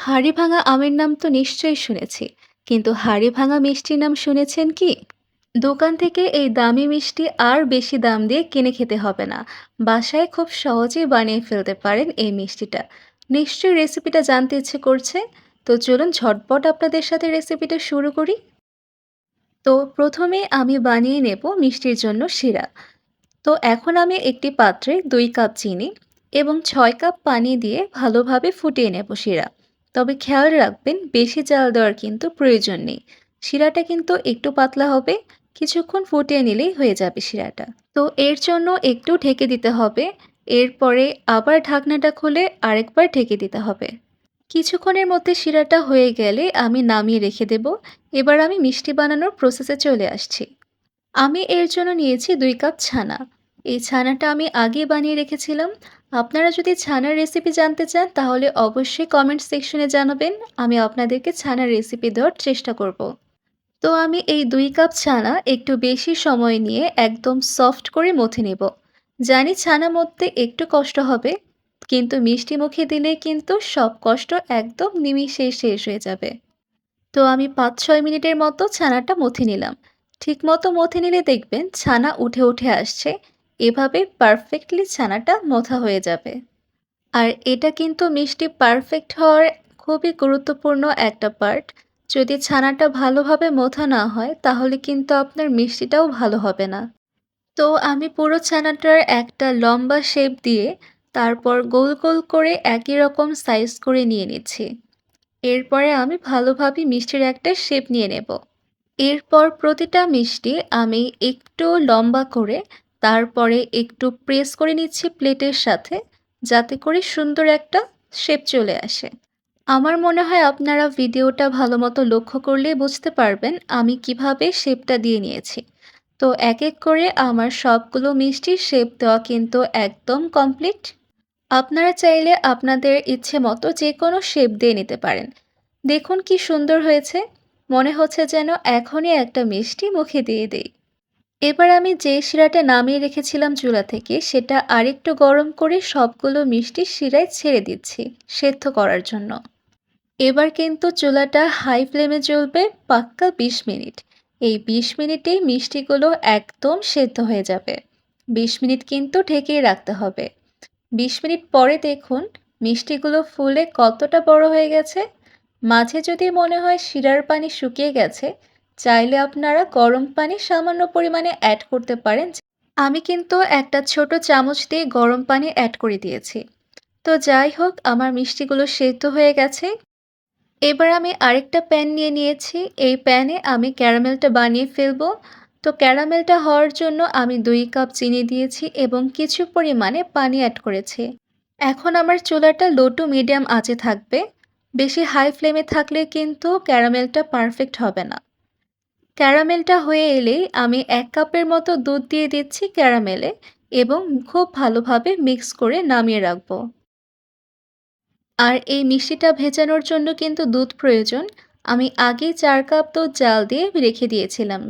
হাড়িভাঙা আমের নাম তো নিশ্চয়ই শুনেছি, কিন্তু হাড়িভাঙা মিষ্টির নাম শুনেছেন কি? দোকান থেকে এই দামি মিষ্টি আর বেশি দাম দিয়ে কিনে খেতে হবে না। বাসায় খুব সহজেই বানিয়ে ফেলতে পারেন এই মিষ্টিটা। নিশ্চয়ই রেসিপিটা জানতে ইচ্ছে করছে। তো চলুন ঝটপট আপনাদের সাথে রেসিপিটা শুরু করি। তো প্রথমে আমি বানিয়ে নেব মিষ্টির জন্য শিরা। তো এখন আমি একটি পাত্রে ২ কাপ চিনি এবং ৬ কাপ পানি দিয়ে ভালোভাবে ফুটিয়ে নেব শিরা। তবে খেয়াল রাখবেন বেশি জাল দেওয়ার কিন্তু প্রয়োজন নেই। শিরাটা কিন্তু একটু পাতলা হবে, কিছুক্ষণ ফুটিয়ে নিলেই হয়ে যাবে শিরাটা। তো এর জন্য একটু ঢেকে দিতে হবে, এরপরে আবার ঢাকনাটা খুলে আরেকবার ঢেকে দিতে হবে। কিছুক্ষণের মধ্যে শিরাটা হয়ে গেলে আমি নামিয়ে রেখে দেব। এবার আমি মিষ্টি বানানোর প্রসেসে চলে আসছি। আমি এর জন্য নিয়েছি ২ কাপ ছানা। এই ছানাটা আমি আগেই বানিয়ে রেখেছিলাম। আপনারা যদি ছানার রেসিপি জানতে চান তাহলে অবশ্যই কমেন্ট সেকশনে জানাবেন। আমি আপনাদেরকে ছানার রেসিপি দেওয়ার চেষ্টা করব। তো আমি এই ২ কাপ ছানা একটু বেশি সময় নিয়ে একদম সফট করে মথে নেব। জানি ছানা মথতে একটু কষ্ট হবে, কিন্তু মিষ্টি মুখে দিলে কিন্তু সব কষ্ট একদম নিমিষেই শেষ হয়ে যাবে। তো আমি ৫-৬ মিনিটের মতো ছানাটা মথে নিলাম। ঠিকমতো মথে নিলে দেখবেন ছানা উঠে, উঠে আসছে। এভাবে পারফেক্টলি ছানাটা মথা হয়ে যাবে। আর এটা কিন্তু মিষ্টি পারফেক্ট হওয়ার খুবই গুরুত্বপূর্ণ একটা পার্ট। যদি ছানাটা ভালোভাবে মথা না হয় তাহলে কিন্তু আপনার মিষ্টিটাও ভালো হবে না। তো আমি পুরো ছানাটার একটা লম্বা শেপ দিয়ে তারপর গোল, গোল করে একই রকম সাইজ করে নিয়ে নিচ্ছি। এরপরে আমি ভালোভাবে মিষ্টির একটা শেপ নিয়ে নেব। এরপর প্রতিটা মিষ্টি আমি একটু লম্বা করে তারপরে একটু প্রেস করে নিচ্ছি প্লেটের সাথে, যাতে করে সুন্দর একটা শেপ চলে আসে। আমার মনে হয় আপনারা ভিডিওটা ভালোমতো লক্ষ্য করলেই বুঝতে পারবেন আমি কিভাবে শেপটা দিয়ে নিয়েছি। তো এক এক করে আমার সবগুলো মিষ্টির শেপ দেওয়া কিন্তু একদম কমপ্লিট। আপনারা চাইলে আপনাদের ইচ্ছে মতো যেকোনো শেপ দিয়ে নিতে পারেন। দেখুন কি সুন্দর হয়েছে! মনে হচ্ছে যেন এখনই একটা মিষ্টি মুখে দিয়ে দেই। এবার আমি যে শিরাটা নামিয়ে রেখেছিলাম চুলা থেকে সেটা আরেকটু গরম করে সবগুলো মিষ্টি শিরায় ছেড়ে দিচ্ছি সেদ্ধ করার জন্য। এবার কিন্তু চুলাটা হাই ফ্লেমে জ্বলবে পাক্কা ২০ মিনিট। এই ২০ মিনিটেই মিষ্টিগুলো একদম সেদ্ধ হয়ে যাবে। ২০ মিনিট কিন্তু ঢেকেই রাখতে হবে। ২০ মিনিট পরে দেখুন মিষ্টিগুলো ফুলে কতটা বড় হয়ে গেছে। মাঝে যদি মনে হয় শিরার পানি শুকিয়ে গেছে, চাইলে আপনারা গরম পানি সামান্য পরিমাণে অ্যাড করতে পারেন। আমি কিন্তু একটা ছোট চামচ দিয়ে গরম পানি অ্যাড করে দিয়েছি। তো যাই হোক আমার মিষ্টিগুলো সেদ্ধ হয়ে গেছে। এবার আমি আরেকটা প্যান নিয়ে নিয়েছি। এই প্যানে আমি ক্যারামেলটা বানিয়ে ফেলবো। তো ক্যারামেলটা হওয়ার জন্য আমি ২ কাপ চিনি দিয়েছি এবং কিছু পরিমাণে পানি অ্যাড করেছি। এখন আমার চুলাটা লো টু মিডিয়াম আঁচে থাকবে। বেশি হাই ফ্লেমে থাকলে কিন্তু ক্যারামেলটা পারফেক্ট হবে না। ক্যারামেলটা হয়ে এলেই আমি ১ কাপের মতো দুধ দিয়ে দিচ্ছি ক্যারামেলে এবং খুব ভালোভাবে মিক্স করে নামিয়ে রাখবো। আর এই মিষ্টিটা ভেজানোর জন্য কিন্তু দুধ প্রয়োজন। আমি আগেই ৪ কাপ দুধ জাল দিয়ে রেখে দিয়েছিলাম।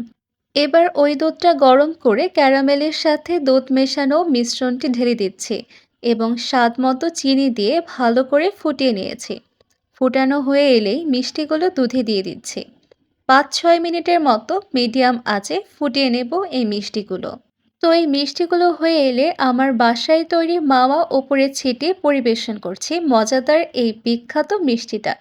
এবার ওই দুধটা গরম করে ক্যারামেলের সাথে দুধ মেশানো মিশ্রণটি ঢেলে দিচ্ছি এবং স্বাদমতো চিনি দিয়ে ভালো করে ফুটিয়ে নিয়েছি। ফুটানো হয়ে এলেই মিষ্টিগুলো দুধে দিয়ে দিচ্ছি। ৫-৬ মিনিটের মতো মিডিয়াম আঁচে ফুটিয়ে নেব এই মিষ্টিগুলো। তো এই মিষ্টিগুলো হয়ে এলে আমার বাসায় তৈরি মাওয়া ওপরে ছিটিয়ে পরিবেশন করছি মজাদার এই বিখ্যাত মিষ্টিটা।